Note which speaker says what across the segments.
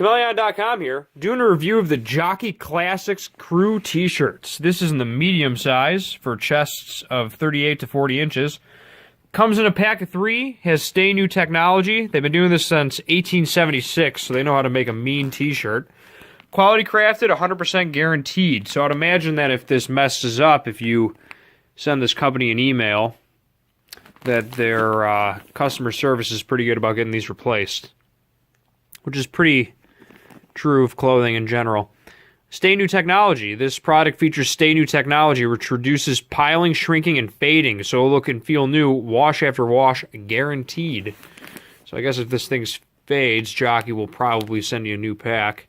Speaker 1: Chmelaeon.com here, doing a review of the Jockey Classics Crew t-shirts. This is in the medium size for chests of 38 to 40 inches. Comes in a pack of 3, has stay new technology. They've been doing this since 1876, so they know how to make a mean t-shirt. Quality crafted, 100% guaranteed. So I'd imagine that if this messes up, if you send this company an email, that their customer service is pretty good about getting these replaced, which is pretty true of clothing in general. Stay new technology. This product features stay new technology, which reduces piling, shrinking, and fading, so it'll look and feel new, wash after wash, guaranteed. So I guess if this thing fades, Jockey will probably send you a new pack.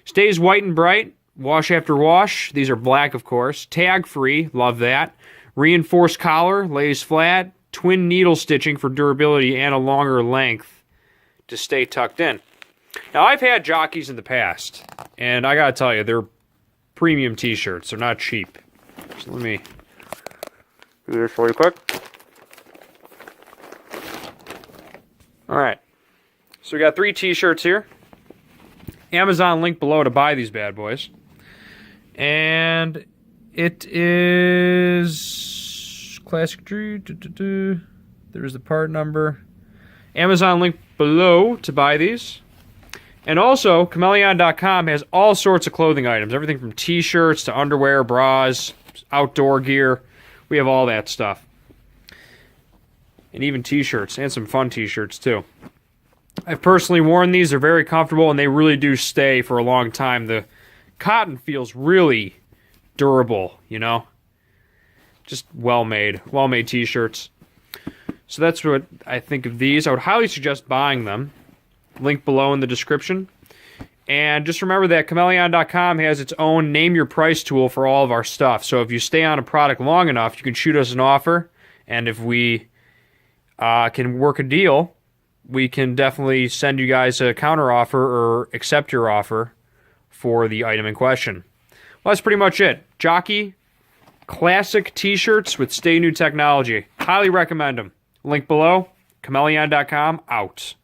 Speaker 1: Stays white and bright, wash after wash. These are black, of course. Tag free, love that. Reinforced collar, lays flat. Twin needle stitching for durability and a longer length to stay tucked in. Now, I've had Jockeys in the past, and I gotta tell you, they're premium t-shirts. They're not cheap. So let me do this for you quick. Alright, so we got 3 t-shirts here. Amazon link below to buy these bad boys. And it is Classic Tree. There's the part number. Amazon link below to buy these. And also, Chmelaeon.com has all sorts of clothing items. Everything from t-shirts to underwear, bras, outdoor gear. We have all that stuff. And even t-shirts. And some fun t-shirts, too. I've personally worn these. They're very comfortable, and they really do stay for a long time. The cotton feels really durable, you know? Just well-made. Well-made t-shirts. So that's what I think of these. I would highly suggest buying them. Link below in the description. And just remember that Chmelaeon.com has its own name your price tool for all of our stuff. So if you stay on a product long enough, you can shoot us an offer. And if we can work a deal, we can definitely send you guys a counter offer or accept your offer for the item in question. Well, that's pretty much it. Jockey Classic t-shirts with stay new technology. Highly recommend them. Link below. Chmelaeon.com out.